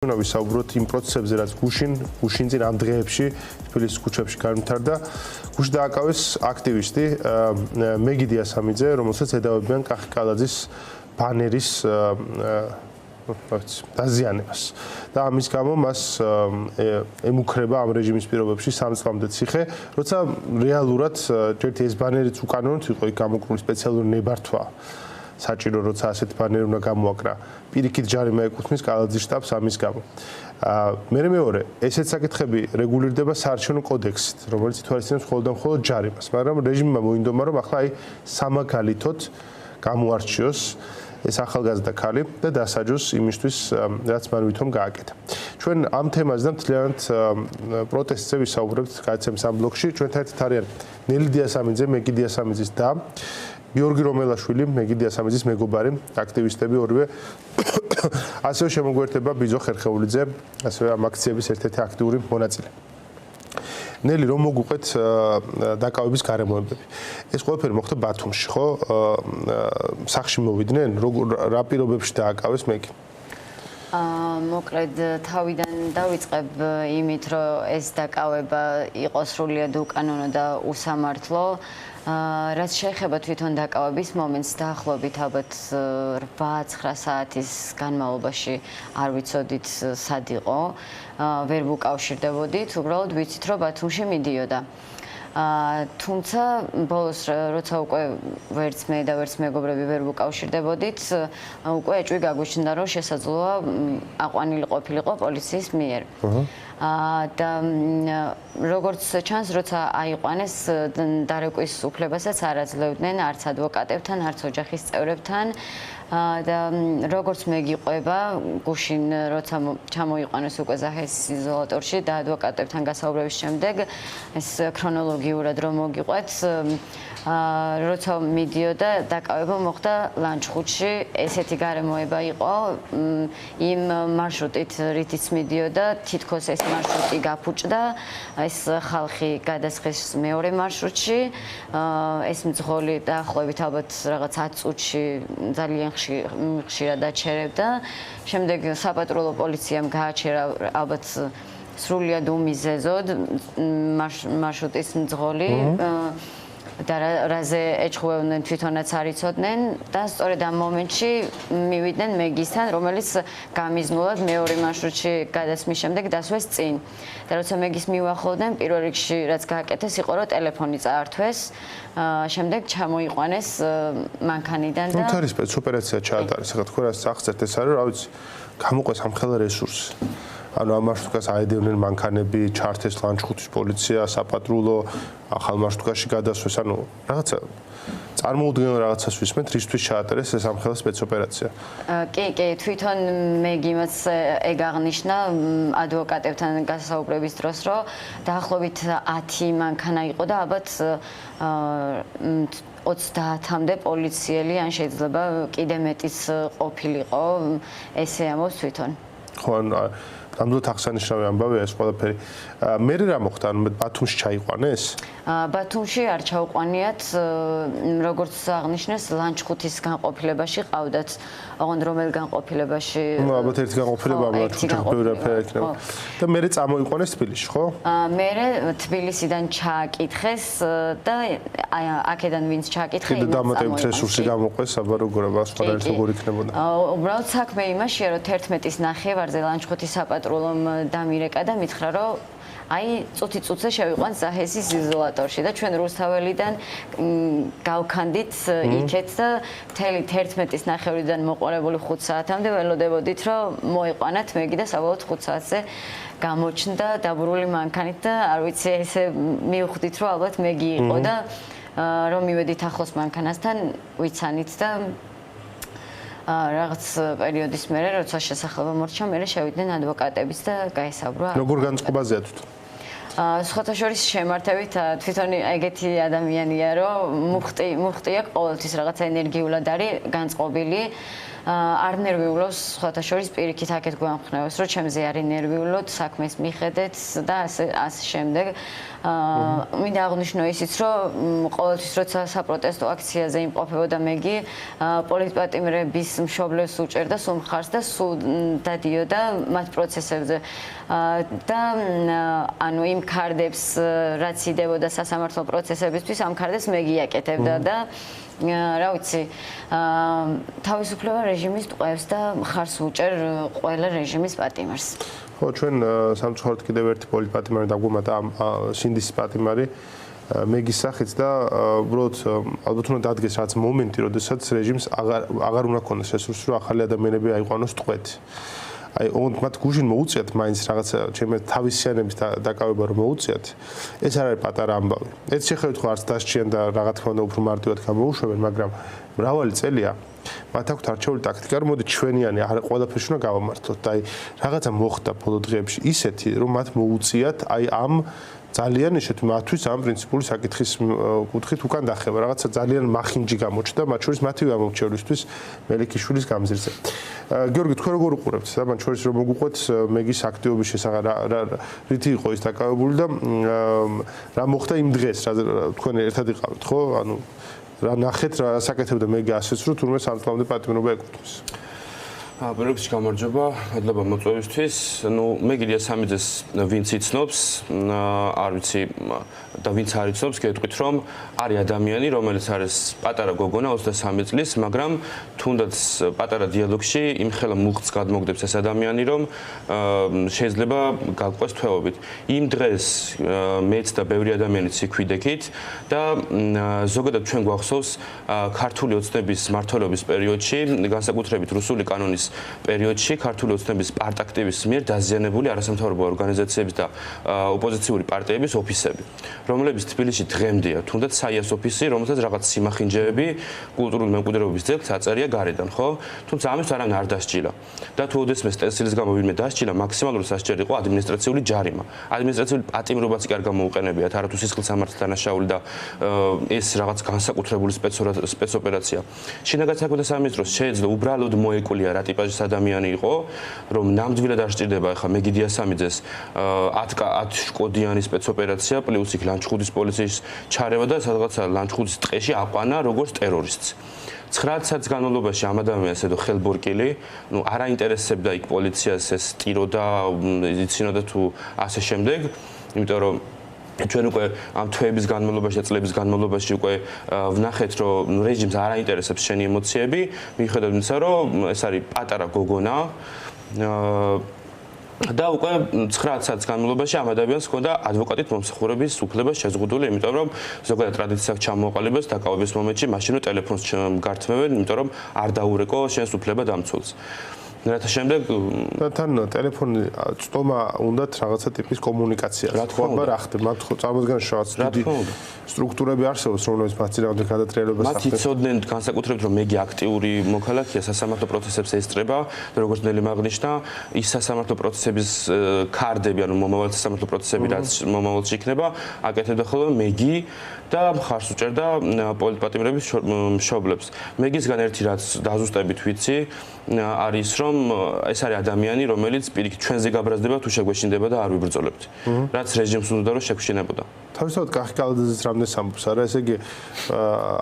უნდა ვისაუბროთ იმ პროცესებზე, რაც გუშინ წინ ამ დღეებში თბილისის ქუჩებში განვითარდა. გუშინ დააკავეს აქტივისტი მეგი დიასამიძე, რომელსაც ედავებიან კახი კალაძის ბანერის დაზიანებას. და ამის გამო მას ემუქრება ამ რეჟიმის პირობებში 3 წლამდე ციხე, როცა რეალურად ერთი ეს ბანერიც უკანონოდ იყო იქ გამოკრული სპეციალური ნებართვა. საჭირო როცა ასეთი ბანერი უნდა გამოაკრა. პირიქით ჯარიმა ეკუთვნის კალაძის შტაბს ამის გამო. მეორე, ესეთ საკითხები რეგულირდება საარჩევნო კოდექსით, რომელიც ითვალისწინებს მხოლოდ და მხოლოდ ჯარიმას, მაგრამ რეჟიმმა მოინდომა, რომ ახლა სამაგალითოდ გამოარჩიოს ეს ახალგაზრდა ქალი და დასაჯოს იმისთვის, რაც მან ვითომ გააკეთა. ჩვენ ამ თემაზე და მთლიანად პროტესტზე ვისაუბრებთ გადაცემის ამ ბლოკში. ჩვენთან ერთად არიან ნელი დიასამიძე, მეგი დიასამიძის და გიორგი რომელაშვილი, მეგი დიასამიძის მეგობარი, აქტივისტები ორივე. ასევე შემოგვერთება ბიძო ხერხეულიძე, ასევე ამ აქციების ერთ-ერთი აქტიური მონაწილე. ნელი, რომ მოგვიყვეთ დაკავების გარემოებები. ეს ყველაფერი მოხდა ბათუმში, ხო? სახლში მოვიდნენ, რა პირობებში დააკავეს მეგი? მოკლედ თავიდან დავიწყებ იმით, რომ ეს დაკავება იყო სრულიად უკანონო და უსამართლო. რაც შეეხება თვითონ დაკავების მომენტს, დაახლოებით ალბათ 8-9 საათის განმავლობაში არ ვიცოდით სად იყო, ვერ ვუკავშირდებოდით, უბრალოდ ვიცით, რომ ბათუმში მიდიოდა. თუმცა ბოლოს როცა უკვე ვერც მე და ვერც მეგობრები ვერ ვუკავშირდებოდით, უკვე ეჭვი გაგვიჩნდა, რომ შესაძლოა აყვანილი ყოფილიყო პოლიციის მიერ. და როგორც ჩანს, როცა აიყვანეს, დარეკვის უფლებასაც არ აძლევდნენ არც ადვოკატებთან, არც ოჯახის წევრებთან. და როგორც მეგიყვება, გუშინ როცა ჩამოიყვანეს უკვე ზაჰესის იზოლატორში და ადვოკატებთან გასაუბრების შემდეგ, ეს ქრონოლოგიურად რომ მოგიყვეთ, როცა მიდიოდა დაკავება მოხდა ლანჩხუთში, ესეთი გარემოება იყო იმ მარშრუტით, რითიც მიდიოდა, თითქოს ეს მარშრუტი გაფუჭდა, ეს ხალხი გადასხეს მეორე მარშრუტში, ეს მძღოლი დაახლოებით ალბათ რაღაც 10 წუთში ძალიან ხშირად აჩერებდა. შემდეგ საპატრულო პოლიციამ გააჩერა ალბათ სრულიად უმიზეზოდ მარშრუტის მძღოლი და რაზე ეჭხვეოდნენ თვითონაც არ იცოდნენ და სწორედ ამ მომენტში მივიდნენ მეგისთან, რომელიც გამიზნულად მეორე მარშრუტში გადასმის შემდეგ დასვეს წინ. და როცა მეგის მივახლოვდნენ, პირველ რიგში რაც გააკეთეს იყო, რომ ტელეფონი წაართვეს, შემდეგ ჩამოიყვანეს მანქანიდან და თუმცა ის სპეცოპერაცია ჩაატარეს. ახლა თქვენ რაც აღწერთ, ეს არის, რა ვიცი, გამოყვეს ამხელა რესურსი. ანუ ამ მარშრუტკას აედევნენ მანქანები, ჩართეს ლანჩხუთის პოლიცია, საპატრულო, ახალ მარშრუტკაში გადასვეს, ანუ რაღაცა წარმოუდგენელ რაღაცას ვისმენთ, რისთვის ჩაატარეს ეს ამხელა სპეცოპერაცია. კი, თვითონ მეგიმაც ეგ აღნიშნა ადვოკატებთან გასაუბრების დროს, რომ დაახლოებით 10 მანქანა იყო და ალბათ 30-მდე პოლიციელი, ან შეიძლება კიდე მეტიც ყოფილიყო, ესე ამბობს თვითონ. ხო, ნამდვილად აღსანიშნავი ამბავია ეს ყველაფერი. მე რა მოხდა? ანუ ბათუმში ჩაიყვანეს? ბათუმში არ ჩაუყვანიათ, როგორც აღნიშნეს, ლანჩხუთის განყოფილებაში ყავდათ. ოღონდ რომელ განყოფილებაში? ალბათ ერთი განყოფილება ლანჩხუთში ბევრი იქნება. და მე წამოიყვანეს თბილისში, ხო? მე თბილისიდან ჩააკითხეს და აქედან ვინც ჩააკითხა, იმას დამატებით რესურსი გამოყვეს, აბა როგორ სხვა იქნებოდა. უბრალოდ საქმე იმაშია, რომ 11-ის ნახევარზე ლანჩხუთის საპატრულომ დამირეკა და მითხრა, რომ აი წუთი-წუთზე შევიყვანთ ზაჰესის იზოლატორში და ჩვენ რუსთაველიდან გავქანდით იქეთ და მთელი 11-ის ნახევრიდან მოყოლებული 5 საათამდე ველოდებოდით, რომ მოიყვანათ მეგი და საბოლოოდ 5 საათზე გამოჩნდა დაბურული მანქანით და არ ვიცი, ესე მივხვდით, რომ ალბათ მეგი იყო და რომ მივედით ახლოს მანქანასთან, ვიცანით და რაღაც პერიოდის მერე, როცა შესაძლებლობა მორჩა, მერე შევიდნენ ადვოკატებიც და გაესაუბრა. როგორ განწყობაზეა თვითონ? სხვათა შორის შემართებით თვითონ ეგეთი ადამიანია, რომ მუხტი აქვს ყოველთვის რაღაცა ენერგიულად არის განწყობილი. არ ნერვიულობს სხვათა შორის პირიქით აქეთ გვამხნევს, რომ ჩემზე არ ინერვიულოთ, საქმეს მიხედეთ და ასე შემდეგ. მინდა აღვნიშნო ისიც, რომ ყოველთვის როცა საპროტესტო აქციაზე იმყოფებოდა მეგი, პოლიტპატიმრების მშობლებს უჭერდა სულ მხარს და სულ დადიოდა მათ პროცესებზე. და ანუ იმ ქარდებს, რაც იდებოდა სასამართლო პროცესებისთვის, ამ ქარდებს მეგი აკეთებდა და რა ვიცი, თავისუფლება რეჟიმის ტყვევს და მხარს უჭერ ყველა რეჟიმის პატიმარს. ხო, ჩვენ სამწუხაროდ კიდევ ერთი პოლიტპატიმარი დაგვიმატა ამ სინდისის პატიმარი მეგის სახით და უბრალოდ ალბათ უნდა დადგეს რაც მომენტი, როდესაც რეჟიმს აღარ უნდა ქონდეს რესურსი, რომ ახალი ადამიანები აიყვანოს ტყვეთი. აი, მათ გუშინ მოუწიათ მაინც რაღაცა ჩემი თავისიანების დაკავება რომ მოუწიათ. ეს არ არის პატარა ამბავი. ეს შეხედვით ხო არც დასჭიან და რა თქმა უნდა უფრო მარტივად გამოუშვებენ, მაგრამ მრავალი წელია მათ აქვთ არჩეული ტაქტიკა, რომ მოდი ჩვენიანი არ ყველაფერში უნდა გავამართლოთ და აი რაღაცა მოხდა ბოლო დღეებში ისეთი, რომ მათ მოუწიათ აი ამ ძალიან ისეთ მათთვის ამ პრინციპული საკითხის კუთხით უკან დახევა. რაღაცა ძალიან მახინჯი გამოჩნდა, მათ შორის მათივე ამორჩევლისთვის მელიქიშვილის გამზირზე. გიორგი, თქვენ როგორ უყურებთ და მათ შორის რომ მოგუყვეთ მეგის აქტივობის შესახებ რითი იყო ის დაკავებული და რა მოხდა იმ დღეს, თქვენ ერთად იყავით, ხო? ანუ რა ნახეთ, რა საკეთებდა მეგი ასეც, რომ თურმე სამწლამდე პატიმრობა ეკუთვნის. პირველ რიგში გამარჯობა, მადლობა მოწვევისთვის. ნუ მეგი დიასამიძეს ვინც იცნობს, არ ვიცი და ვინც არ იცნობს, გეტყვით რომ არის ადამიანი, რომელიც არის პატარა გოგონა 23 წლის, მაგრამ თუნდაც პატარა დიალოგში იმხელა მუხტს გადმოგდებს ეს ადამიანი, რომ შეიძლება გაგყვეს თვეობით. იმ დღეს მეც და ბევრი ადამიანიც იქვიდექით და ზოგადად ჩვენ გვახსოვს ქართული ოცნების მმართველობის პერიოდში, განსაკუთრებით რუსული კანონის პერიოდში ქართული ოცნების პარტაქტივის მიერ დაზიანებული არასამთავრობო ორგანიზაციების და ოპოზიციური პარტიების ოფისები, რომლებიც თბილისში დღემდეა, თუნდაც საიას ოფისი, რომელსაც რაღაც სიმახინჯეები კულტურული მემკვიდრეობის ძეგლს აწერია გარედან, ხო? თუმცა ამის არავინ არ დასჯილა. და თუ ოდესმე სტენსილის გამო ვინმე დასჯილა, მაქსიმალური სასჯელი იყო ადმინისტრაციული ჯარიმა. ადმინისტრაციული პატიმრობაც კი არ გამოუყენებიათ, არათუ სისხლის სამართლის დანაშაული და ეს რაღაც განსაკუთრებული სპეცოპერაცია. შინაგან საქმეთა სამინისტროს შეეძლო უბრალოდ მოეკვლია რა ტიპაჟის ადამიანი იყო, რომ ნამდვილად არ სჭირდება ახლა მეგი დიასამიძეს 10 შკოდიანი სპეცოპერაცია პლუს იქ ლანჩხუთის პოლიციის ჩარევა და სადღაცა ლანჩხუთის ტყეში აყვანა როგორც ტერორისტს. 9 საათის განმავლობაში ამ ადამიანს ედო ხელბორკილი, ნუ არ აინტერესებდა იქ პოლიციას ეს ტირო და იცინოდა თუ ასე შემდეგ, იმიტომ რომ ჩვენ უკვე ამ თვეების განმავლობაში და წლების განმავლობაში უკვე ვნახეთ, რომ რეჟიმს არ აინტერესებს შენი ემოციები, მიუხედავად იმისა, რომ ეს არის პატარა გოგონა და უკვე 9 საათის განმავლობაში ამ ადამიანს ჰქონდა ადვოკატით მომსახურების უფლება შეზღუდული, იმიტომ რომ ზოგადად ტრადიციას ჩამოყალიბეს დაკავების მომენტში მაშინ რომ ტელეფონს გართმევენ, იმიტომ რომ არ დაურეკო შენს უფლება დამცველს. რათა შემდეგ თან ტელეფონი წტომა უნდათ რაღაცა ტიპის კომუნიკაცია. რა თქმა უნდა, რა ხდება? მათ წარმოგდგენთ რაღაც დიდი სტრუქტურები არსებობს, რომლებიც მათ წინააღმდეგ გადატრიალებას ახდენს. მათ იცოდნენ განსაკუთრებით რომ მეგი აქტიური მოქალაქეა, სასამართლო პროცესებს ესწრება, როგორც ნელი აღნიშნა, ის სასამართლო პროცესების ქარდები, ანუ მომავალ სასამართლო პროცესები, რაც მომავალში იქნება, აკეთებდა ხოლმე მეგი და მხარს უჭერდა პოლიტპატიმრების მშობლებს. მეგისგან ერთი რაც დაზუსტებით ვიცი, არის რომ ეს არის ადამიანი, რომელიც პირიქით ჩვენზე გაბრაზდება თუ შეგვეშინდება და არ ვიბრძოლებთ. რაც რეჟიმს უნდა რომ შეგვშინებოდა. თავისთავად კახი კალადაძეც რამდენს ამბობს, არა, ესე იგი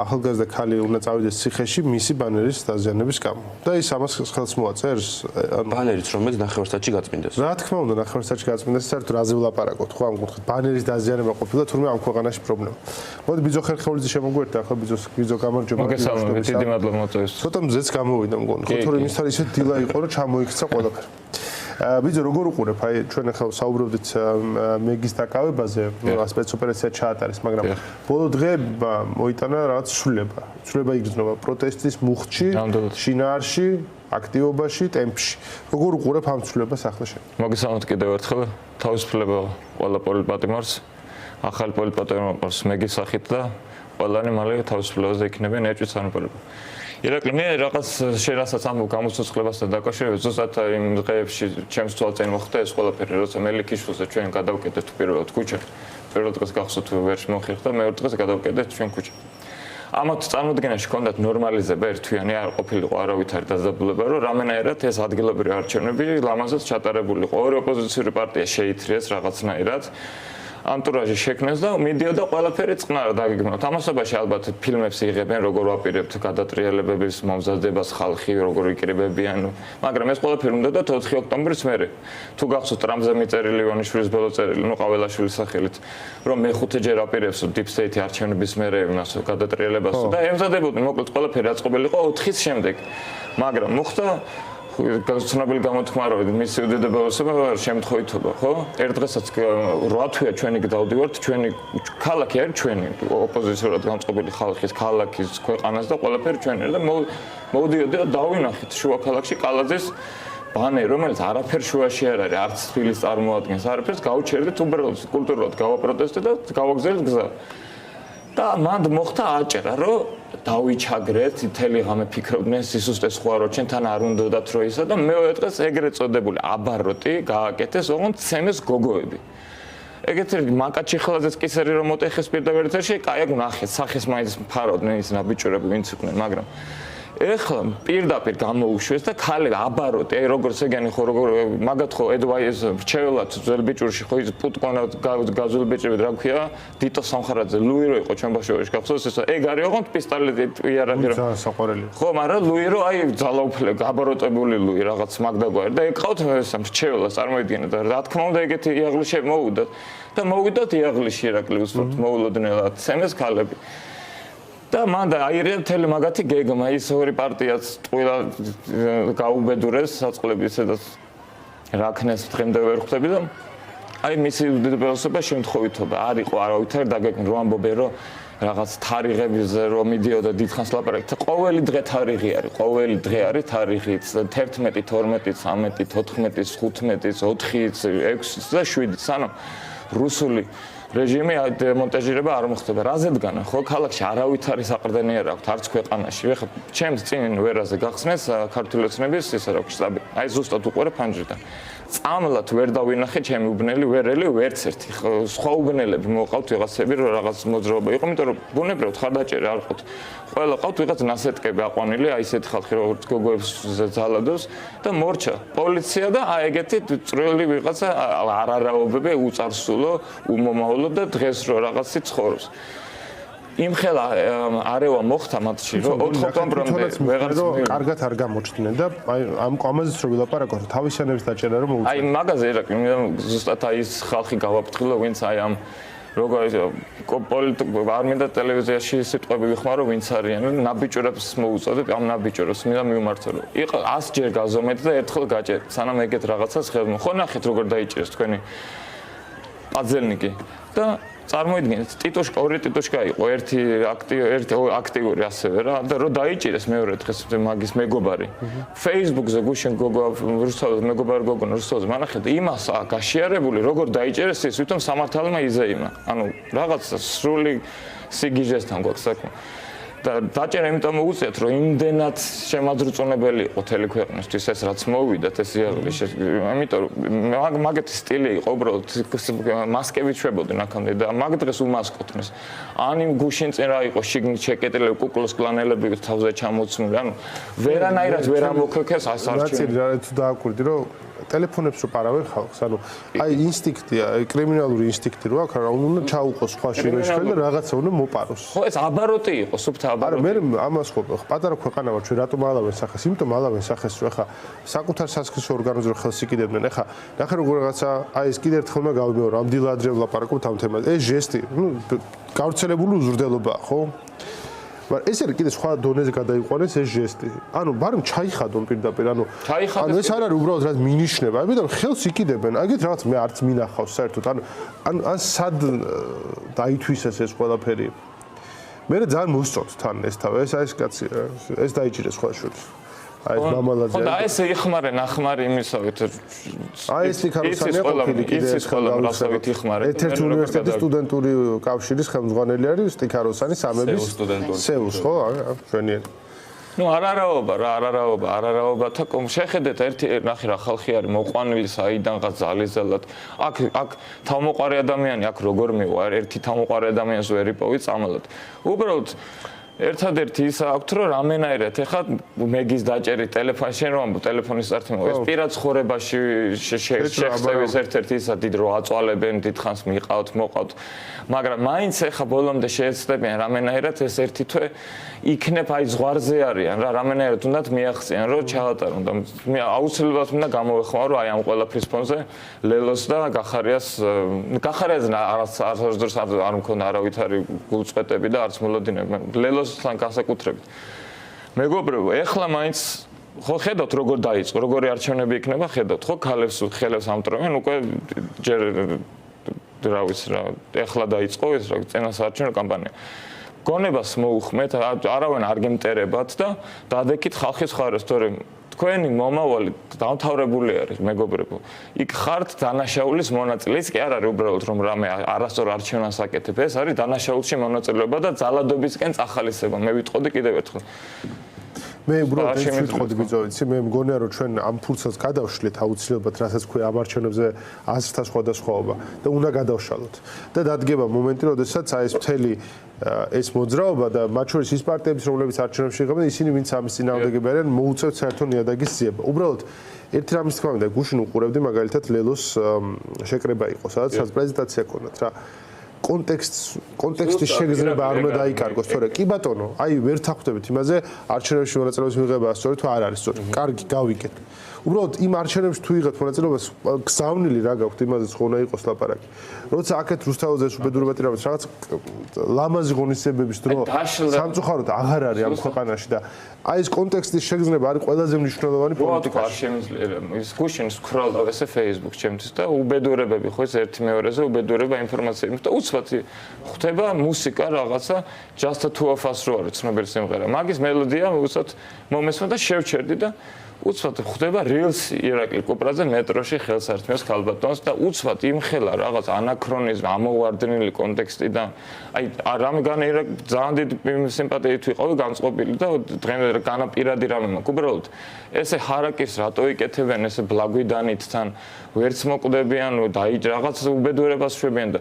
ახალგაზრდა ქალი უნდა წავიდეს ციხეში მისი ბანერის დაზიანების გამო. და ის ამას ხელს მოაწერს, ანუ ბანერიც რომელიც ნახევარსაათში გაწმინდეს. რა თქმა უნდა, ნახევარსაათში გაწმინდეს, საერთოდ რაზე ვლაპარაკობთ, ხო, ამ კუთხით ბანერის დაზიანება ყოფილა თურმე ამ ქვეყანაში პრობლემა. მოდი ბიძო ხერხეულიძე შემოგვერთა, ახლა ბიძო გამარჯობა. მოგესალმებით, დიდი მადლობა მოწვევს. ცოტა მზეც გამოვიდა მგონი, ხო, თორემ ის ისეთ დილა იყო, რომ ჩამოიქცა ყველაფერი. ბიძო როგორ უყურებ? აი ჩვენ ახლა საუბრობდით მეგის დაკავებაზე, სპეცოპერაცია ჩაატარეს, მაგრამ ბოლო დღე მოიტანა რაღაც ცვლილება. ცვლილება იგრძნობა პროტესტის მუხტში, შინაარსში, აქტივობაში, ტემპში. როგორ უყურებ ამ ცვლილებას ახლა შენ? მოგესალმებით კიდევ ერთხელ. თავისუფლება ყველა პოლიტპატიმარს, ახალი პოლიტპატიმარს მეგის სახით და ყველანი მალე თავისუფლებაზე იქნებიან ეჭვით სანაპიროები. ირაკლი, მე რაღაც შენასაც ამბობ გამოცოცხლებასთან დაკავშირებით, ზუსტად იმ დღეებში ჩემს თვალწინ მოხდა ეს ყველაფერი, როცა მელიქიშვილზე ჩვენ გადავკეტეთ პირველად ქუჩა. პირველ დღეს გახსოვთ ვერ მოხერხდა, მეორე დღეს გადავკეტეთ ჩვენ ქუჩა. ამათ წარმოდგენაში ჰქონდათ ნორმალიზება ერთვიანი არ ყოფილიყო არავითარი დაძაბულება, რომ რამენაირად ეს ადგილობრივი არჩევნები ლამაზად ჩატარებულიყო. ორი ოპოზიციური პარტია შეითრიეს რაღაცნაირად. ანტურაჟი შექმნეს და მიდიოდა ყველაფერი წყნარად დაგეგმოთ. ამასობაში ალბათ ფილმებს იღებენ, როგორ ვაპირებთ გადატრიალებების მომზადებას ხალხი, როგორ იკრიბებიან, მაგრამ ეს ყველაფერი უნდა და 4 ოქტომბრის მერე. თუ გახსოვთ ტრამპზე მიწერილი ივანიშვილის ბოლო წერილი, ყაველაშვილის სახელით, რომ მე-5 ჯერ აპირებს deep state არჩევნების მერე იმას გადატრიალებას და ემზადებოდნენ, მოკლედ ყველაფერი აწყობილიყო 4-ის შემდეგ. მაგრამ მოხდა გასცნობილი გამოთქმა რომ მისი უდიდებულება შემთხვევითობა, ხო? ერთ დღესაც 8 თვეა ჩვენი გდავდივართ, ჩვენი ქალაქი არის ჩვენი, ოპოზიციურად განწყობილი ხალხის, ქალაქის, ქვეყანას და ყველაფერი ჩვენი და მოვდიოდი და დავინახეთ შუა ქალაქში კალაძის ბანერი, რომელიც არაფერ შუაში არ არის, არც თბილისს წარმოადგენს, არაფერს გავუჩერდით უბრალოდ კულტურულად გავაპროტესტეთ და გავაგზავნეთ გზა. და მანდ მოხდა აჭერა, რომ დავიჩაგრეთ, მთელი ღამე ფიქრობდნენ სისუსტეს ხوارო ჩვენთან არ უნდათ რო ისა და მეორე დღეს ეგრეთ წოდებული აბაროტი გააკეთეს, ოღონდ ცემეს გოგოები. ეგეთ მაკაჩიხლაძეც კისერი რომ მოტეხეს პირდაპირ ეთერში, კაი აქ ნახეთ, სახეს მაინც ფაროდნენ ის ნაბიჭურები ვინც იყვნენ, მაგრამ ეხლა პირდაპირ გამოუშვეს და ქალი აბაროტი, აი როგორც ეგენი ხო როგორ მაგათ ხო ედვაიზ რჩეულად ძველ ბიჭურში ხო ის პუტკონა გაზული ბიჭები რა ქვია, დიტო სამხარაძე, ლუირო იყო ჩვენ ბავშვობაში გახსოვს ესა, ეგ არის ოღონდ პისტოლეტი იარაღი რა. ძალიან საყვარელი. ხო, მაგრამ ლუირო აი ძალაუფლე, აბაროტებული ლუი რაღაც მაგდაგვარი და ეგ ყავთ ეს რჩეულად წარმოიდგინეთ და რა თქმა უნდა ეგეთი იაღლიში მოვუდათ და მოვიდათ იაღლიში ირაკლი უსწრაფოდ მოულოდნელად ცემეს ქალები. და მან აირია მთელი მაგათი გეგმა ის ორი პარტიაც ყველა გაუბედურეს საწყლების სადაც რაქნეს დღემდე ვერ ხვდები და აი მისი უდიდებულება შემთხვევითობა არ იყო არავითარი დაგეგმილი რომ ამბობენ რომ რაღაც თარიღებზე რომ მიდიოდა დიდხანს ლაპარაკით ყოველი დღე თარიღი არის ყოველი დღე არის თარიღიც 11 12 13 14 15 4 6 და 7 სანამ რუსული რეჟიმი დემონტაჟირება არ მოხდება. რაზე დგანა, ხო, ქალაქში არავითარი საყრდენი არ აქვს, არც ქვეყანაში. ეხლა ჩემს წინ ვერაზე გახსნეს ქართული ოცნების ისე რა შტაბი. აი ზუსტად უყურე ფანჯრიდან. წამლად ვერ დავინახე ჩემი უბნელი ვერელი ვერც ერთი. სხვა უბნელები მოყავთ ვიღაცები რომ რაღაც მოძრაობა იყო, იმიტომ რომ ბუნებრივად ხარდაჭერი არ ყავთ. ყველა ყავთ ვიღაც ნასეტკები აყვანილი, აი ესეთი ხალხი როგორც გოგოებს ზალადოს და მორჩა პოლიცია და აი ეგეთი წვრილი ვიღაცა არარაობები უწარსულო უმომავლო და დღეს რო რაღაცი ცხოვრობს. იმხელა არევა მოხდა მათში რომ 4 ოქტომბრამდე ვეღარც კარგად არ გამოჩნდნენ და აი ამაზეც რო ვილაპარაკოთ თავისიანების დაჭერა რომ მოუწევთ. აი მაგაზე ირაკლი ზუსტად აი ეს ხალხი გავაფრთხილო ვინც აი ამ როგორ არ მინდა ტელევიზიაში სიტყვები ვიხმარო ვინც არიან ნაბიჭურებს მოუწოდებ ამ ნაბიჭურებს მინდა მივმართო რომ იყო 100 ჯერ გაზომეთ და ერთხელ გაჭერთ სანამ ეგეთ რაღაცას ხელმო ხო ნახეთ როგორ დაიჭერეს თქვენი პაძელნიკი და წარმოიდგინეთ ტიტოშკა ორი ტიტოშკა იყო ერთი აქტიური ასევე რა და რო დაიჭირეს მეორე დღეს მაგის მეგობარი Facebook-ზე გუშინ გოგო რუსთავის მეგობარი გოგონა რუსთავის მანახეთ იმას გაშიარებული როგორ დაიჭერეს ის თვითონ სამართალმა იზეიმა ანუ რაღაც სრული სიგიჟესთან გვაქვს საქმე და დაჭერა იმიტომ მოუწიათ რომ იმდენად შემაძრწუნებელი იყო თელი ქვეყნისთვის ეს რაც მოვიდათ ეს იაღლი ამიტომ მაგეთი სტილი იყო უბრალოდ მასკები ჩვებოდნენ აქამდე და მაგ დღეს უმასკოთნეს ან იმ გუშინ წინ რა იყო შიგნით შეკეტილები კუკლოს კლანელები თავზე ჩამოცმული ანუ ვერანაირად ვერ ამოქექეს ას არჩევანი რა თუ დააკვირდი რომ ტელეფონებს რო პარავენ ხალხს ანუ აი ინსტინქტია კრიმინალური ინსტინქტი რო აქვს რა უნდა ჩაუყოს სხვა შინაარსი და რაღაცა უნდა მოპაროს ხო ეს აბაროტი იყო სუფთა აბაროტი არა მე ამას ხო პატარა ქვეყანა ვარ ჩვენ რატომ ალავენ სახეს იმიტომ ალავენ სახეს რომ ახლა საკუთარ სასქესო ორგანოზე ხელს იკიდებდნენ ახლა ნახე როგორ რაღაცა აი ეს კიდევ ერთხელ უნდა გავიმეორო ამდილა ადრე ვლაპარაკობთ ამ თემაზე ეს ჟესტი ნუ გავრცელებული უზრდელობაა ხო მაგრამ ეს არის კიდე სხვა დონეზე გადაიყვანეს ეს ჟესტი. ანუ ბარემ ჩაიხადონ პირდაპირ, ანუ ეს არ არის უბრალოდ რაც მინიშნება, ამიტომ ხელს იკიდებენ. აგეთ რაღაც მე არც მინახავს საერთოდ. ანუ ან სად დაითვისეს ეს ყველაფერი. მე ძალიან მოსწონთ თან ეს თავი, ეს კაცი ეს დაიჭირეს სხვა შორის. აი ეს მამალაძე. ხო და ეს იხმარენ ახმარი იმისავით. აი ეს იქაროსანია ყოფილი კიდე ეს ყველა რასავით იხმარენ. ერთ-ერთი უნივერსიტეტის სტუდენტური კავშირის ხელმძღვანელი არის სტიქაროსანი სამების სეულს ხო? ჩვენი ნუ არარაობა თაკომ შეხედეთ ერთი ნახე რა ხალხი არის მოყვანილი საიდანღაც ძალიზალად აქ თავმოყარი ადამიანი აქ როგორ მივა ერთი თავმოყარი ადამიანს ვერ იპოვი წამალად უბრალოდ ერთადერთი ის აქვს, რომ რამენაირად ეხლა მეგის დაჭერით ტელეფონში შენ რომ ტელეფონის სტარტი ეს პირად ცხოვრებაში შეხსევის ერთ-ერთი ისა დიდ რო აწვალებენ, დიდხანს მიყავთ, მოყავთ. მაგრამ მაინც ეხლა ბოლომდე შეეცდებიან რამენაირად ეს ერთი თვე იქნებ აი ზღვარზე არიან რა რამენაირად უნდათ მიაღწიან რომ ჩაატარონ და მე აუცილებლად უნდა გამოვეხმარო აი ამ ყველაფრის ფონზე ლელოს და გახარიას არასდროს არ მქონდა არავითარი გულწყვეტები და არც მოლოდინები ლელოსთან განსაკუთრებით მეგობრებო ეხლა მაინც ხო ხედავთ როგორ დაიწყო როგორი არჩევნები იქნება ხედავთ ხო ხელებს ამტრევენ უკვე ჯერ რა ვიცი რა ეხლა დაიწყო ეს რა წინასაარჩევნო კამპანია გონებას მოუხმეთ არავინ არ გემტერებათ და დადეკით ხალხის ხარეს თორემ თქვენი მომავალი დამთავრებული არის მეგობრებო იქ ხართ დანაშაულის მონაწილე ის კი არ არის უბრალოდ რომ რამე არასწორ არჩევნას აკეთებ ეს არის დანაშაულში მონაწილეობა და ძალადობისკენ წახალისება მე ვიტყოდი კიდევ ერთხელ მე უბრალოდ ეს ვიტყოდი ბიძო იცი მე მგონია რომ ჩვენ ამ ფურცელს გადავშლით აუცილებლად რასაც ქვია ამ არჩევნებზე აზრთა სხვადასხვაობა და უნდა გადავშალოთ და დადგება მომენტი როდესაც აი ეს მთელი ეს მოძრაობა და მათ შორის ის პარტიების რომლებიც არჩევნებში იღებენ ისინი ვინც ამის წინააღმდეგები არიან მოუწევთ საერთო ნიადაგის ძიება უბრალოდ ერთი რამის თქმა მინდა გუშინ უყურებდი მაგალითად ლელოს შეკრება იყო სადაც პრეზენტაცია ქონდათ რა კონტექსტის შეგრძნება არ უნდა დაიკარგოს, თორე კი ბატონო, აი ვერ თახვდებით იმაზე, არჩევნებში მონაწილეობის მიღება სწორი თუ არ არის სწორი. კარგი, გავიგეთ. უბრალოდ იმ არჩევნებში თუ იღებთ მონაწილეობას, გზავნილი რა გაქვთ იმაზეც ხო უნდა იყოს ლაპარაკი. როცა აქეთ რუსთაველზეც უბედურებადი რაღაც ლამაზი ღონისძიებების დრო სამწუხაროდ აღარ არის ამ ქვეყანაში და აი ეს კონტექსტის შეგრძნება არის ყველაზე მნიშვნელოვანი პოლიტიკაში. არ შემიძლია ის გუშინ სკროლავ ესე Facebook-ს ჩემთვის და უბედურებები ხო ეს ერთი მეორეზე უბედურება ინფორმაციით და უცბად ხვდება მუსიკა რაღაცა Just a Two of Us რო არის ცნობილი სიმღერა. მაგის მელოდია უცბად მომესმა და შევჩერდი და უცბად ხვდება Reels ირაკლი კუპრაძე მეტროში ხელს ართმევს ქალბატონს და უცბად იმხელა რაღაც ანაქრონიზმი ამოვარდნილი კონტექსტი და აი რამგან ძალიან დიდი სიმპათიით ვიყავი განწყობილი და დღემდე განაპირადი რამე მაქვს უბრალოდ ესე ჰარაკის რატო იკეთებენ ესე ბლაგვიდანითთან ვერც მოკვდებიან და აი რაღაც უბედურებას შვებიან და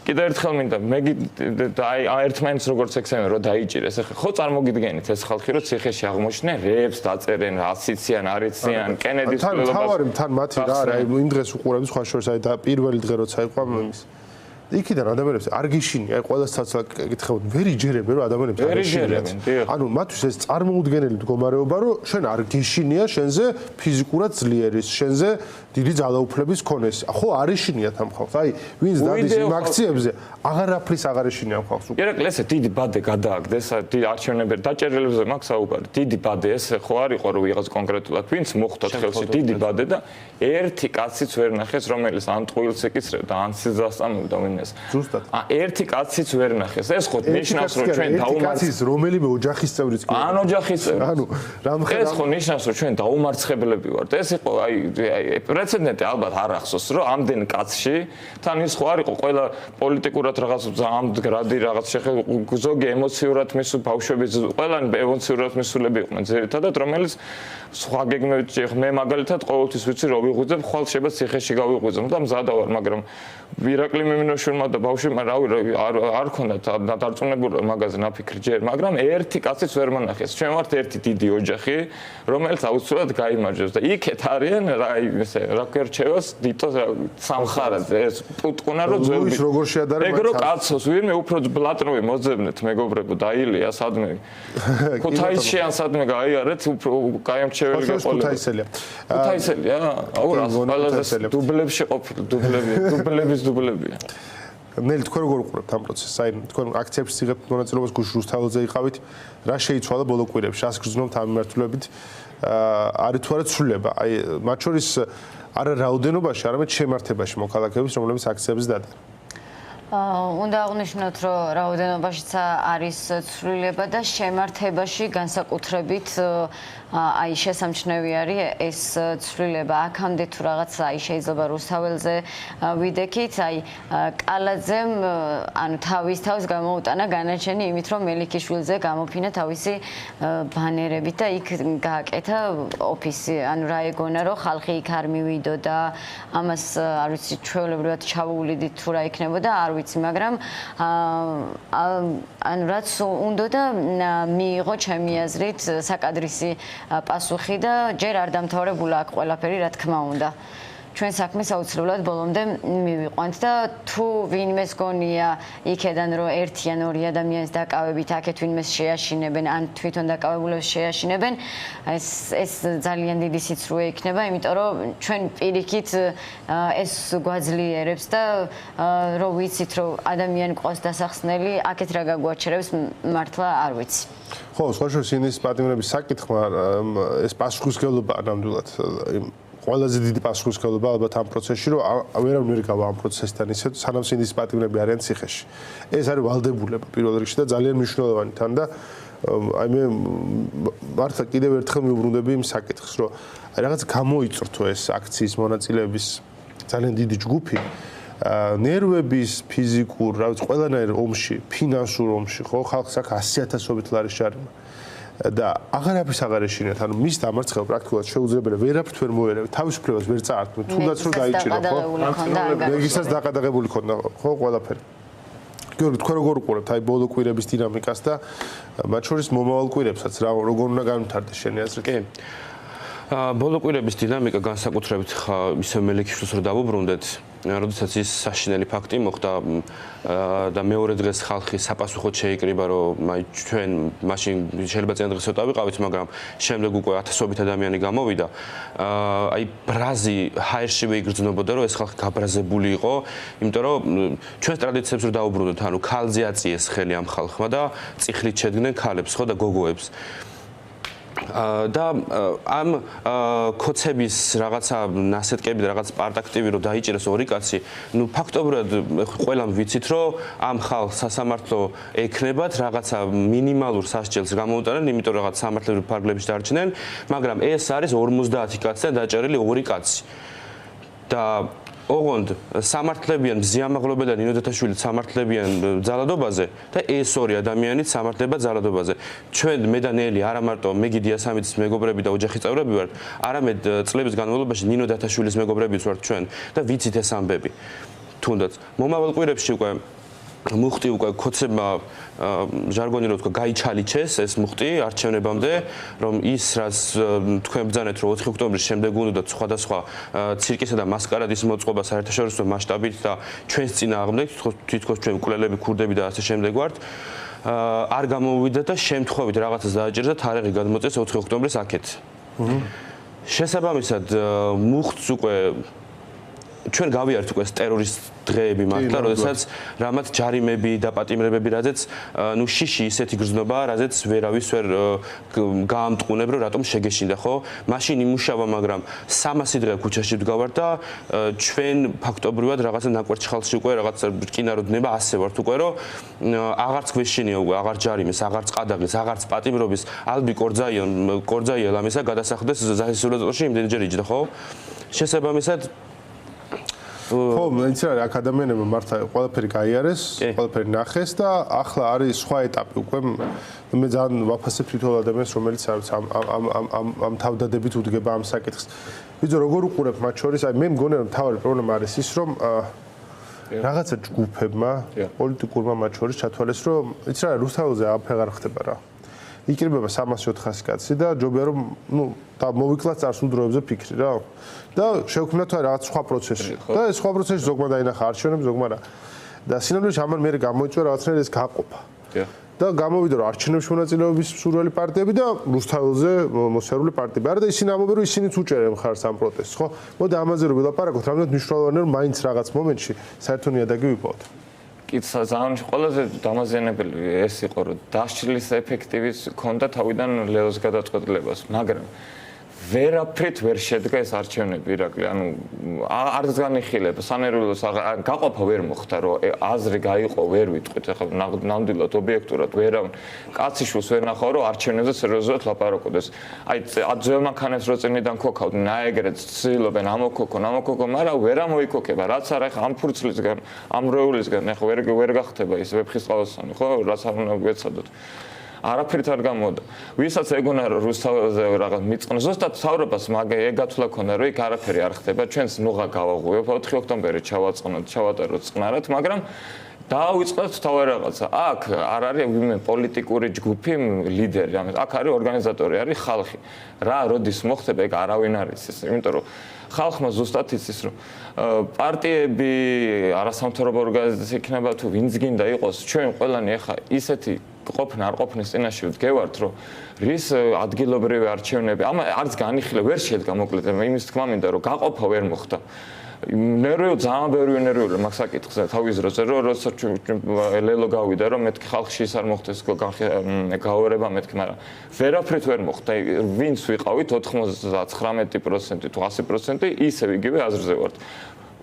კიდევ ერთხელ მინდა მე აი ერთმანეთს როგორც ექსემენ რომ დაიჭირეს ახლა ხო წარმოგიდგენით ეს ხალხი რომ ციხეში აღმოჩნდნენ რეებს დაწერენ ასიციან არიციან კენედის ფილოსოფიას თან მათი რა არის აი იმ დღეს უყურები სხვა შორის აი და პირველი დღე როცა იყო იმის იქიდან ადამიანებს არ გიშინია აი ყველას ცაცლა კითხავთ ვერ იჯერებენ რომ ადამიანებს არ იშინიათ ანუ მათთვის ეს წარმოუდგენელი მდგომარეობა რომ შენ არ გიშინია შენზე ფიზიკურად ძლიერის შენზე დიდი ძალაუფლების ქონეს ხო არ იშინიათ ამ ხალხს აი ვინც დადის იმ აქციებზე აღარაფრის აღარ იშინია ამ ხალხს ირაკლი ესე დიდი ბადე გადააგდეს დიდი არჩევნები დაჭერილებზე მაქვს საუბარი დიდი ბადე ესე ხო არ იყო რომ ვიღაც კონკრეტულად ვინც მოხვდათ ხელში დიდი ბადე და ერთი კაციც ვერ ნახეს რომელიც ან ტყუილს ეკისრებდა ან სიზასტამობდა ვინმეს ზუსტად ერთი კაციც ვერ ნახეს ეს ხო ნიშნავს რომ ჩვენ კაცის რომელიმე ოჯახის წევრიც კი ან ოჯახის წევრი ანუ რამხელა ეს ხო ნიშნავს რომ ჩვენ დაუმარცხებლები ვართ ეს იყო აი პრეცედენტი ალბათ არ ახსოვს რომ ამდენ კაცში თან ის ხო არ იყო ყველა პოლიტიკურად რაღაც ამ გრადი რაღაც ზოგი ემოციურად მისულ ბავშვების ყველანი ემოციურად მისულები იყვნენ ძირითადად რომელიც სხვა გეგმებით მე მაგალითად ყოველთვის ვიცი რომ ვიღვიძებ ხვალ შეიძლება ციხეში გავიღვიძებ და მზადა ვარ მაგრამ ირაკლი მიმინოშვილმა და ბავშვებმა რავი არ ქონდათ დარწმუნებული მაგაზე ნაფიქრი ჯერ მაგრამ ერთი კაციც ვერ მონახეს ჩვენ ვართ ერთი დიდი ოჯახი რომელიც აუცილებლად გაიმარჯვებს და იქეთ არიან რა ისე რა კერჩევას დიტო სამხარაძე ეს პუტკუნა რო ძველი როგორ შეადარებ ეგრო კაცოს ვინმე უფრო ბლატნოვი მოძებნეთ მეგობრებო დაილია სადმე ქუთაისში ან სადმე გაიარეთ უფრო გაიმრჩეველი გეყოლება ქუთაისელია აუ რა ყველაზე დუბლებში ყოფილი დუბლების დუბლებია ნელი თქვენ როგორ უყურებთ ამ პროცესს აი თქვენ აქციებში იღებთ მონაწილეობას გუშინ რუსთაველზე იყავით რა შეიცვალა ბოლო კვირებში რას გრძნობთ ამ მიმართულებით არის თუ არა ცვლილება აი მათ შორის არა რაოდენობაში არამედ შემართებაში მოქალაქეების რომლებიც აქციებს დადიან უნდა აღნიშნოთ რომ რაოდენობაშიც არის ცვლილება და შემართებაში განსაკუთრებით აი შესამჩნევი არის ეს ცვლილება აქამდე თუ რაღაც აი შეიძლება რუსთაველზე ვიდექით აი კალაძემ ანუ თავის თავს გამოუტანა განაჩენი იმით რომ მელიქიშვილზე გამოფინა თავისი ბანერებით და იქ გააკეთა ოფისი ანუ რა ეგონა რომ ხალხი იქ არ მივიდო და ამას არ ვიცი ჩვეულებრივად ჩავუვლიდით თუ რა იქნებოდა არ ვიცი მაგრამ ანუ რაც უნდა და მიიღო ჩემი აზრით საკადრისი პასუხი და ჯერ არ დამთავრებულა აქ ყველაფერი რა თქმა უნდა ჩვენ საქმეს აუცილებლად ბოლომდე მივიყვანთ და თუ ვინმეს გონია იქედან რომ ერთი ან ორი ადამიანის დაკავებით აქეთ ვინმეს შეაშინებენ ან თვითონ დაკავებულებს შეაშინებენ ეს ძალიან დიდი სიცრუე იქნება იმიტომ რომ ჩვენ პირიქით ეს გვაძლიერებს და რომ ვიცით რომ ადამიანი ყავს დასახსნელი აქეთ რა გაგვაჩერებს მართლა არ ვიცი ხო სხვა შორის ინის პატიმრების საკითხმა ეს პასუხისმგებლობა ნამდვილად ყველაზე დიდი პასუხისმგებლობა ალბათ ამ პროცესში რომ ვერავინ გავა ამ პროცესთან ისე სანამ სინდის პატიმრები არიან ციხეში ეს არის ვალდებულება პირველ რიგში და ძალიან მნიშვნელოვანი თან და აი მე მართლა კიდევ ერთხელ მიუბრუნდები იმ საკითხს რომ აი რაღაც გამოიწრთო ეს აქციის მონაწილეების ძალიან დიდი ჯგუფი ნერვების ფიზიკურ რა ვიცი ყველანაირ ომში ფინანსურ ომში ხო ხალხს აქ 100,000-ობით ლარი შარიმა და აღარაფერს აღარ ეშინათ ანუ მის დამარცხება პრაქტიკულად შეუძლებელია ვერაფრით ვერ მოერევი თავისუფლებას ვერ წაართმევ თუნდაც რომ დაიჭირო ხო მეგისაც დაყადაღებული ქონდა ხო ყველაფერი გიორგი თქვენ როგორ უყურებთ აი ბოლო კვირების დინამიკას და მათ შორის მომავალ კვირებსაც რა როგორ უნდა განვითარდეს შენი აზრით კი ბოლო კვირების დინამიკა განსაკუთრებით ისე მელიქიშვილს რო დავუბრუნდეთ როდესაც ის საშინელი ფაქტი მოხდა და მეორე დღეს ხალხი საპასუხოდ შეიკრიბა რომ აი ჩვენ მაშინ შეიძლება წინა დღეს ცოტა ვიყავით მაგრამ შემდეგ უკვე ათასობით ადამიანი გამოვიდა აი ბრაზი ჰაერშივე იგრძნობოდა რომ ეს ხალხი გაბრაზებული იყო იმიტომ რომ ჩვენს ტრადიციებს რო დავუბრუნდეთ ანუ ქალზე აწიეს ხელი ამ ხალხმა და წიხლით შედგნენ ქალებს ხო და გოგოებს და ამ კოცების რაღაცა ნასეტკები და რაღაც პარტაქტივი რო დაიჭირეს ორი კაცი, ნუ ფაქტობრივად ყველამ ვიცით რომ ამ ხალხს სასამართლო ეკნებათ რაღაცა მინიმალურ სასჯელს გამოუტანენ, იმიტომ რომ რაღაც სამართლებრივ ფარგლებში დარჩნენ, მაგრამ ეს არის 50 კაციდან დაჭერილი ორი კაცი. და ოღონდ სამართლებიან მზიამაღლობელ და ნინო დათაშვილით სამართლებიან ძალადობაზე და ეს ორი ადამიანით სამართლება ძალადობაზე. ჩვენ მე და ნელი არა მარტო მეგიდია სამიძის მეგობრები და ოჯახის წევრები ვართ, არამედ წლების განმავლობაში ნინო დათაშვილის მეგობრებიც ვართ ჩვენ და ვიცით ეს ამბები. თუნდაც მომავალ კვირებში უკვე მუხტი უკვე კოცებმა ჟარგონი რო თქვა გაიჩალიჩეს ეს მუხტი არჩევნებამდე რომ ის რაც თქვენ ბრძანეთ რომ 4 ოქტომბრის შემდეგ უნდა სხვადასხვა ცირკისა და მასკარადის მოწყობა საერთაშორისო მასშტაბით და ჩვენს წინააღმდეგ თითქოს ჩვენ მკვლელები ქურდები და ასე შემდეგ ვართ არ გამოვიდა და შემთხვევით რაღაცას დააჭერეს და თარიღი გადმოწეს 4 ოქტომბრის აქეთ. შესაბამისად მუხტს უკვე ჩვენ გავიართ უკვე ტერორისტ დღეები მართლა, როდესაც რამაც ჯარიმები და პატიმრებები, რაზეც ნუ შიში ისეთი გრძნობა, რაზეც ვერავის ვერ გაამტყუნებ, რომ რატომ შეგეშინდა, ხო? მაშინ იმუშავა, მაგრამ 300 დღე ქუჩაში ვდგავართ და ჩვენ ფაქტობრივად რაღაცა ნაკვერჩხალში უკვე რაღაცა რკინაროდნება ასე ვართ უკვე, რომ აღარც გვეშინია უკვე, აღარ ჯარიმის, აღარც ყადაღის, აღარც პატიმრობის, ალბი კორძაიელ ამისა გადასახდეს ზაჰესულეთში იმდენჯერ იჯდა, ხო? შესაბამისად ხო, მეც რა აკადემიებმა მართლა ყველაფერი გაიარეს, ყველაფერი ნახეს და ახლა არის სხვა ეტაპი უკვე მე ძალიან ვაფასებ თვითონ ადამიანს რომელიც არის ამ თავდადებით უდგება ამ საკითხს. ვიძო როგორ უყურებ მათ შორის, აი მე მგონია რომ თავი პრობლემა არის ის რომ რაღაცა ჯგუფებმა, პოლიტიკურმა მათ შორის ჩათვალეს რომ იცი რა რუსთაველზე აფეღარ ხდება რა. იკრიბება 300-400 კაცი და ჯობია რომ ნუ და მოვიკლათ წარსულ დროებზე ფიქრი რა და შევქმნათ რაღაც სხვა პროცესი და ეს სხვა პროცესი ზოგმა დაინახა არჩევნები ზოგმა რა და სინამდვილეში ამან მე გამოიწვია რაღაცნაირად ეს გაყოფა და გამოვიდა რომ არჩევნებში მონაწილეობის სურველი პარტიები და რუსთაველზე მოსერული პარტიები არა და ისინი ამბობენ რომ ისინიც უჭერენ ხარს ამ პროტესტს ხო მოდი ამაზე რომ ვილაპარაკოთ რამდენად მნიშვნელოვანია რომ მაინც რაღაც მომენტში საერთო ნიადაგი ვიპოვოთ კი ძალიან ყველაზე დამაზიანებელი ეს იყო რომ დასჯილის ეფექტივის ქონდა თავიდან ლეოს გადაწყვეტილებას მაგრამ ვერაფრით ვერ შედგა ეს არჩევნები ირაკლი, ანუ არც განიხილება, სანერვიულოს გაყოფა ვერ მოხდა, რომ აზრი გაიყო, ვერ ვიტყვით, ახლა ნამდვილად ობიექტურად ვერავინ კაციშვილს ვერ ნახავ, რომ არჩევნებზე სერიოზულად ლაპარაკობდეს. აი ძველ მანქანებს რო წინიდან ქოქავდნენ, აეგრეთ ცდილობენ ამოქოქო, მაგრამ ვერ ამოიქოქება, რაც არა ახლა ამ ფურცლისგან, ამ რეულისგან, ახლა ვერ გახდება ის ვეფხისტყაოსანი, ხო, რაც არ უნდა გვეცადოთ. არაფრით არ გამოდა. ვისაც ეგონა რუსთაველზე რაღაც მიწყნოს, ზუსტად თავრობას ეგათვლა ქონდა, რომ იქ არაფერი არ ხდება, ჩვენს ნუღა გავაღვიო, 4 ოქტომბერი ჩავაწყნოთ, ჩავატაროთ წყნარად, მაგრამ დავიწყოთ თავი რაღაცა. აქ არ არის ვინმე პოლიტიკური ჯგუფი, ლიდერი, აქ არის ორგანიზატორი, არის ხალხი. რა როდის მოხდება, ეგ არავინ არ იცის, იმიტომ რომ ხალხმა ზუსტად იცის, რომ პარტიები, არასამთავრობო ორგანიზაციები იქნება თუ ვინც გინდა იყოს, ჩვენ ყველანი ახლა ისეთი ყოფნა არ ყოფნის წინაშე ვდგევართ, რომ რის ადგილობრივი არჩევნები, არც განიხილება ვერ შედგა მოკლედ, იმის თქმა მინდა, რომ გაყოფა ვერ მოხდა. ნერვიულ ძალიან ბევრი ნერვიული მაგ საკითხზე თავის დროზე, როცა ლელო გავიდა, რომ მეთქი ხალხში ის არ მოხდეს გაუერება მეთქი, მაგრამ ვერაფრით ვერ მოხდა. ვინც ვიყავით 99% თუ 100% ისევ იგივე აზრზე ვართ.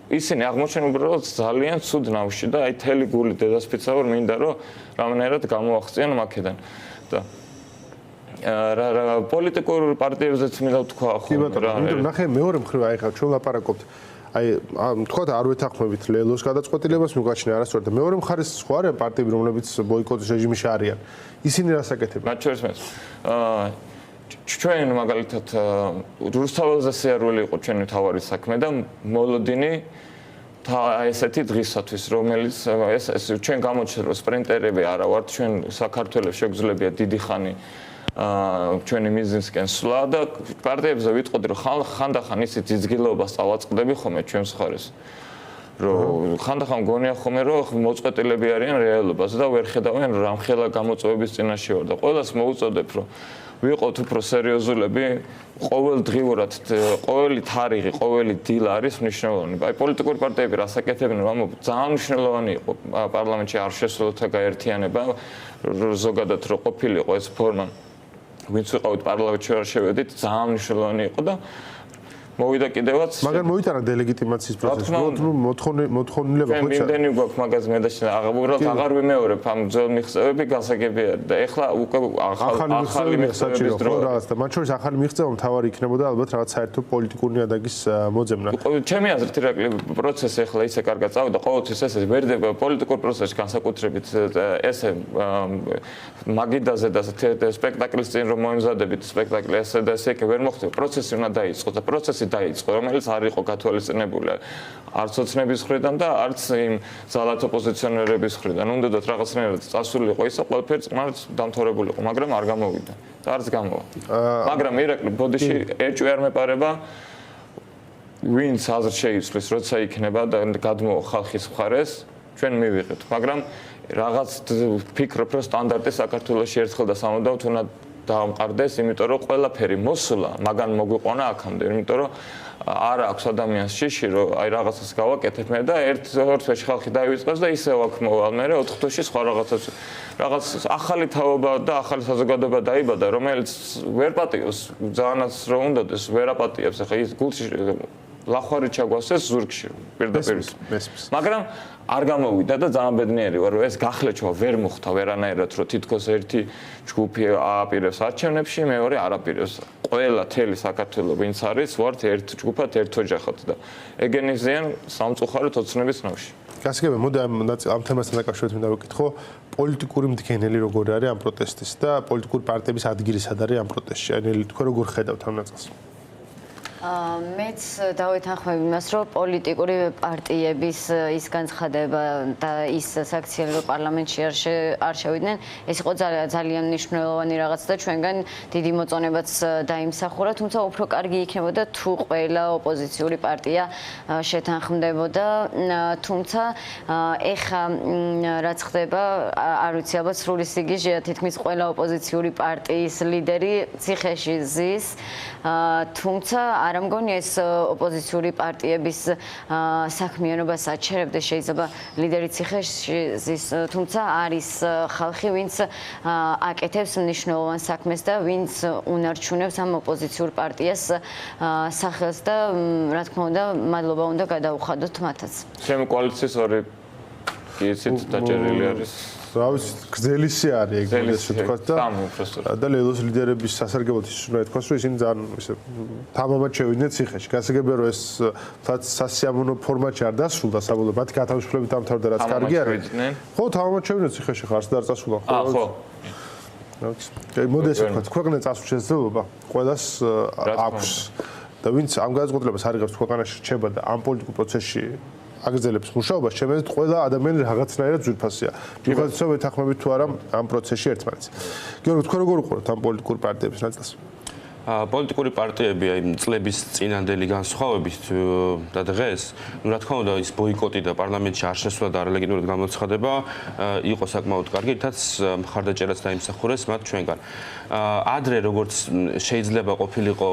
ისინი აღმოჩენ უბრალოდ ძალიან ცუდ ნავში და აი თელი გული დედასფიცავარ მინდა რომ რამენერად გამოახწიან მაქედან და პოლიტიკურ პარტიებზეც მინდა ვთქვა ხო რა იმიტომ ნახე მეორე მხრივ აი ხა ჩვენ ლაპარაკობთ აი თქვათ არ ვეთანხმებით ლელოს გადაწყვეტილებას მიგაჩნია არასწორად და მეორე მხარეს სხვა არიან პარტიები რომლებიც ბოიკოტის რეჟიმში არიან ისინი რას აკეთებენ მათ შორის მეც ჩვენ მაგალითად რუსთაველზე სიარული იყო ჩვენი თავარი საქმე და მოლოდინი ესეთი დღისათვის რომელიც ეს ჩვენ გამოჩნდა რომ სპრინტერები არა ვართ ჩვენ საქართველოს შეგვძლებია დიდი ხანი ჩვენი მიზნისკენ სვლა და პარტიებზე ვიტყოდი რომ ხანდახან ისი ძიძგილობას წავაწყდები ხოლმე ჩვენს ხარეს რომ ხანდახან გონია ხოლმე რომ მოწყვეტილები არიან რეალობაზე და ვერ ხედავენ რამხელა გამოწვევების წინაშე ვარ და ყველას მოუწოდებ რომ ვიყოთ უფრო სერიოზულები, ყოველდღიურად, ყოველი თარიღი, ყოველი დილა არის მნიშვნელოვანი. აი პოლიტიკური პარტიები რას აკეთებენ, რომ ძალიან მნიშვნელოვანი იყო პარლამენტში არ შესულთა გაერთიანება, ზოგადად რო ყოფილიყო ეს ფორმა. ვინც ვიყავით პარლამენტში არ შევედით, ძალიან მნიშვნელოვანი იყო და მოვიდა კიდევაც მაგრამ მოიტანა დელეგიტიმაციის პროცესი მოთხოვნილება ხო იმდენი გვაქვს მაგას მე და უბრალოდ აღარ ვიმეორებ ამ ძველ მიღწევები გასაგები არის და ეხლა უკვე ახალი მიღწევების დრო რაღაც და მათ შორის ახალი მიღწევა მთავარი იქნებოდა ალბათ რაღაც საერთო პოლიტიკური ნიადაგის მოძებნა ჩემი აზრით ირაკლი პროცესი ეხლა ისე კარგად წავიდა ყოველთვის ესე ვერდება პოლიტიკურ პროცესში განსაკუთრებით ესე მაგიდაზე და სპექტაკლის წინ რომ მოემზადებით სპექტაკლი ესე და ესე ვერ მოხდება პროცესი უნდა დაიწყოს და პროცესი დაიწყო, რომელიც არ იყო გათვალისწინებული არც ოცნების მხრიდან და არც იმ ძალათ ოპოზიციონერების მხრიდან. უნდათ რაღაცნაირად წასულიყო ისა, ყველაფერი წყნარად დამთავრებულიყო, მაგრამ არ გამოვიდა და არც გამოვა. მაგრამ ირაკლი ბოდიში ერჭვი არ მეპარება ვინც აზრ შეიცვლის, როცა იქნება და გადმოვა ხალხის მხარეს, ჩვენ მივიღეთ. მაგრამ რაღაც ფიქრობ, რომ სტანდარტი საქართველოში ერთხელ და სამუდამოდ უნდა დაამყარდეს, იმიტომ რომ ყველაფერი მოსულა, მაგან მოგვიყვანა აქამდე, იმიტომ რომ არ აქვს ადამიანს შიში, რომ აი რაღაცას გავაკეთებ მე და ერთ თვეში ხალხი დაივიწყებს და ისევ აქ მოვალ მე 4 თვეში სხვა რაღაც ახალი თაობა და ახალი საზოგადოება დაიბადა, რომელიც ვერ პატიოს, ძალიანაც რო უნდადეს, ვერ აპატიებს, ახლა ის გულში ლახვარი ჩაგვასეს ზურგში პირდაპირ. მაგრამ არ გამოვიდა და ძალიან ბედნიერი ვარ, რომ ეს გახლეჩვა ვერ მოხდა ვერანაირად, რომ თითქოს ერთი ჯგუფი ააპირებს არჩევნებში, მეორე არ აპირებს. ყველა თელი საქართველო ვინც არის, ვართ ერთ ჯგუფად, ერთ ოჯახად და ეგენიზიან სამწუხაროდ ოცნების ნავში. გასაგებია, მოდი ამ თემასთან დაკავშირებით მინდა ვიკითხო, პოლიტიკური მდგენელი როგორ არის ამ პროტესტის და პოლიტიკური პარტიების ადგილი სად არის ამ პროტესტში? აი თქვენ როგორ ხედავთ ამ ნაწილს? მეც დავეთანხმებ იმას, რომ პოლიტიკური პარტიების ის განცხადება და ის საქციელი, რომ პარლამენტში არ შევიდნენ, ეს იყო ძალიან მნიშვნელოვანი რაღაც და ჩვენგან დიდი მოწონებაც დაიმსახურა, თუმცა უფრო კარგი იქნებოდა თუ ყველა ოპოზიციური პარტია შეთანხმდებოდა, თუმცა ეხა რაც ხდება, არ ვიცი, ალბათ სრული სიგიჟეა, თითქმის ყველა ოპოზიციური პარტიის ლიდერი ციხეში ზის, თუმცა არ ამგონია ეს ოპოზიციური პარტიების საქმიანობას აჩერებდა, შეიძლება ლიდერი ციხეშის, თუმცა არის ხალხი, ვინც აკეთებს მნიშვნელოვან საქმეს და ვინც უნარჩუნებს ამ ოპოზიციურ პარტიას სახელს და რა თქმა უნდა, მადლობა უნდა გადაუხადოთ მათაც. ჩემი კოალიციის ორი ისიც დაჭერილი არის. რა ვიცი, გრძელისი არის ეგ ესე თქვა და ლელოს ლიდერების სასარგებლოდ ის უნდა ითქვას, რომ ისინი ძალიან ისე თამამად შევიდნენ ციხეში. გასაგებია რომ ეს სასიამოვნო ფორმატში არ დასრულდა საბოლოოდ, მათი გათავისუფლებით დამთავრდა, რაც კარგი არის. ხო, თამამად შევიდნენ ციხეში, ხარც და არ წასულა. ხო. რა ვიცი. მოდი ესე ვთქვათ, ქვეყნის წასვლის შესაძლებლობა ყველას აქვს. და ვინც ამ გადაწყვეტილებას არ იღებს ქვეყანაში რჩება და ამ პოლიტიკურ პროცესში აგრძელებს მუშაობას, შემეძლო ყველა ადამიანი რაღაცნაირად ძვირფასია. ვიღაცა ვეთანხმებით თუ არა ამ პროცესში ერთმანეთს. გიორგი, თქვენ როგორ უყურებთ ამ პოლიტიკურ პარტიების ნაწილს? პოლიტიკური პარტიები აი წლების წინანდელი განსხვავებით და დღეს, ну რა თქმა უნდა, ის ბოიკოტი და პარლამენტში არ შესვლა და არალეგიტიმური გამოცხადება იყო საკმაოდ კარგი, რითაც მხარდაჭერაც დაიმსახურეს მათ ჩვენგან. ადრე როგორც შეიძლება ყოფილიყო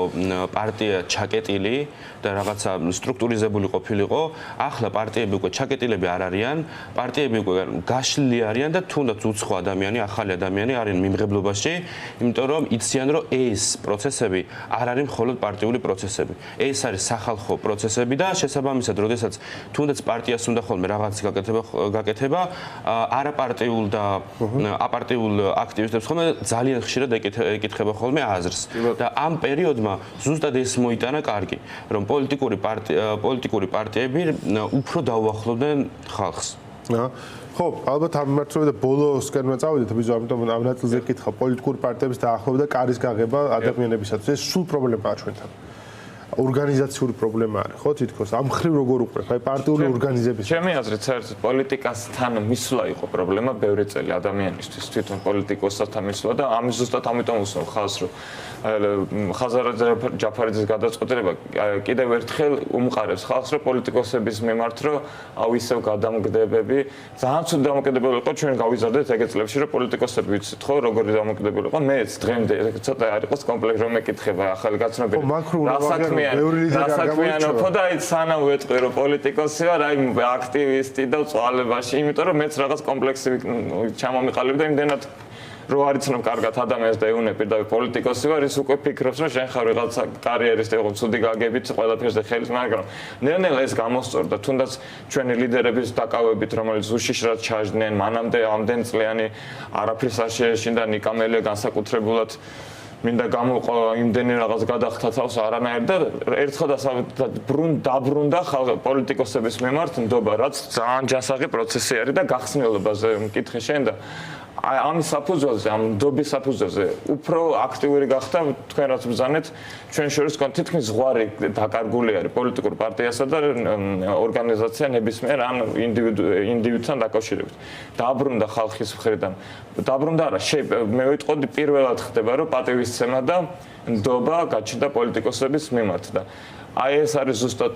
პარტია ჩაკეტილი და რაღაცა სტრუქტურიზებული ყოფილიყო, ახლა პარტიები უკვე ჩაკეტილები არ არიან, პარტიები უკვე გაშლილი არიან და თუნდაც უცხო ადამიანი, ახალი ადამიანი არიან მიმღებლობაში, იმიტომ რომ იციან რომ ეს პროცესები არ არის მხოლოდ პარტიული პროცესები. ეს არის სახალხო პროცესები და შესაბამისად, როდესაც თუნდაც პარტიას უნდა ხოლმე რაღაც გაკეთება, არაპარტიულ და აპარტიულ აქტივისტებს ხოლმე ძალიან ხშირად ეკითხება ხოლმე აზრს. და ამ პერიოდმა ზუსტად ეს მოიტანა კარგი, რომ პოლიტიკური პარტიები უფრო დაუახლოვდნენ ხალხს. ხო, ალბათ ამ მიმართულებით და ბოლოსკენ უნდა წავიდეთ, ბიძო, ამიტომ ამ ნაწილზე გკითხა პოლიტიკური პარტიების დაახლოება და კარის გაღება ადამიანებისათვის. ეს სულ პრობლემაა ჩვენთან. ორგანიზაციური პრობლემა არის, ხო, თითქოს ამ ხრივ როგორ უყურებ, აი პარტიული ორგანიზების. ჩემი აზრით, საერთოდ პოლიტიკასთან მისვლა იყო პრობლემა ბევრი წელი ადამიანისთვის, თვითონ პოლიტიკოსთან მისვლა და ამის ზუსტად ამიტომ უსმენ ხალხს, რომ ხაზარა ჯაფარიძის გადაწყვეტილება კიდევ ერთხელ უმყარებს ხალხს, რომ პოლიტიკოსების მიმართ რომ ისევ გადამგდებები, ძალიან ცუდ დამოკიდებულება იყო ჩვენ გავიზარდეთ ეგეთ წლებში, რომ პოლიტიკოსები ვიცით ხო, როგორი დამოკიდებულება იყო, მეც დღემდე ცოტა არ იყოს კომპლექსი რომ ეკითხება ახალი გაცნობები. საქმიანობა და აი სანამ ვეტყვი რომ პოლიტიკოსი ვარ, აი აქტივისტი და წვალებაში, იმიტომ რომ მეც რაღაც კომპლექსი ჩამომიყალიბდა იმდენად რო არ იცნობ კარგად ადამიანს და ეუნე პირდაპირ პოლიტიკოსი ვარ, ის უკვე ფიქრობს რომ შენ ხარ ვიღაცა კარიერისტი, იყო ცუდი გაგებით ყველაფერზე ხელის, მაგრამ ნელ-ნელა ეს გამოსწორდა, თუნდაც ჩვენი ლიდერების დაკავებით, რომელიც უშიშრად ჩაჯდნენ, მანამდე ამდენ წლიანი არაფერს არ შეეშინდა, ნიკამელია განსაკუთრებულად მინდა გამოყო იმდენი რაღაც გადახთა თავს არანაირ და ერთხელ დაბრუნდა პოლიტიკოსების მიმართ ნდობა, რაც ძალიან ჯანსაღი პროცესი არის და გახსნილებაზე მკითხე შენ და ამის საფუძველზე, ამ ნდობის საფუძველზე უფრო აქტიური გახდა თქვენ რაც ბრძანეთ, ჩვენ შორის თითქმის ზღვარი დაკარგული არის პოლიტიკურ პარტიასა და ორგანიზაცია ნებისმიერ ან ინდივიდთან დაკავშირებით. დაბრუნდა ხალხის მხრიდან. დაბრუნდა არა, მე ვიტყოდი პირველად ხდება, რომ პატივისცემა და ნდობა გაჩნდა პოლიტიკოსების მიმართ და აი ეს არის ზუსტად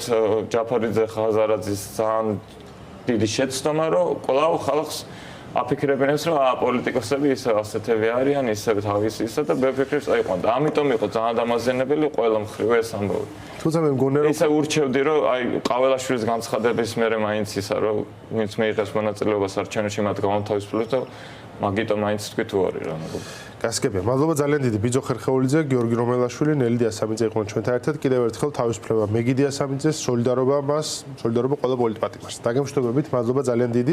ჯაფარიძე ხაზარაძის ძალიან დიდი შეცდომა, რომ კვლავ ხალხს აფიქრებინებს რომ პოლიტიკოსები ისევ ასეთები არიან, ისევ თავის ისა და მე ვფიქრობ წაიყვანდა. ამიტომ იყო ძალიან დამაზიანებელი ყველა მხრივ ეს ამბავი. თუმცა მე მგონია რომ ისე ურჩევდი რომ აი ყაველაშვილის განცხადების მერე მაინც ისა რომ ვინც მეიღებს მონაწილეობას არჩევნებში მათ გამთავისუფლებს და მაგიტომ მაინც თქვი თუ არის რა მეგობრო. გასაგებია. მადლობა ძალიან დიდი ბიძო ხერხეულიძე, გიორგი რომელაშვილი, ნელი დიასამიძე იყვნენ ჩვენთან ერთად. კიდევ ერთხელ თავისუფლება მეგი დიასამიძეს, სოლიდარობა მას, სოლიდარობა ყველა პოლიტპარტიას. დაგემშვიდობებით, მადლობა ძალიან დიდი.